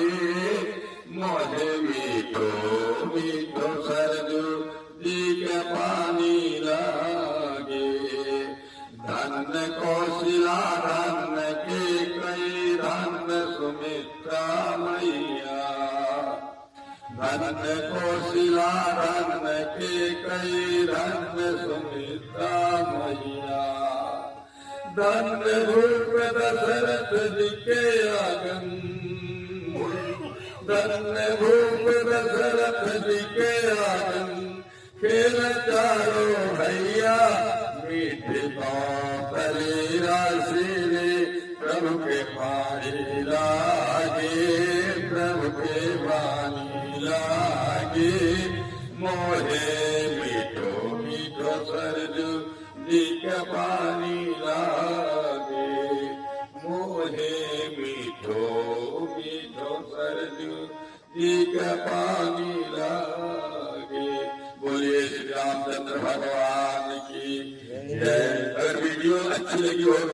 लागे मोहे मीठो मीठो सरजू जी के पानी लागे। धन्य कौशिला धन्य के कई धन्य सुमित्रा मैया। धन्य कौशिला धन्य के कई धन्य सुमित्रा मैया। धन्य भूप दशरथ जी के आगन। धन्य भूप दशरथ जी के आगन। खेल चारो भैया मीठे पली राशि रे प्रभु के पानी लागे। प्रभु के पानी लागे मोहे मीठो मीठो सरजू जी के पानी लागे। मोहे मीठो मीठो सरजू जी के पानी लागे। बोलिए श्री रामचंद्र भगवान की जय। अगर वीडियो अच्छी लगी हो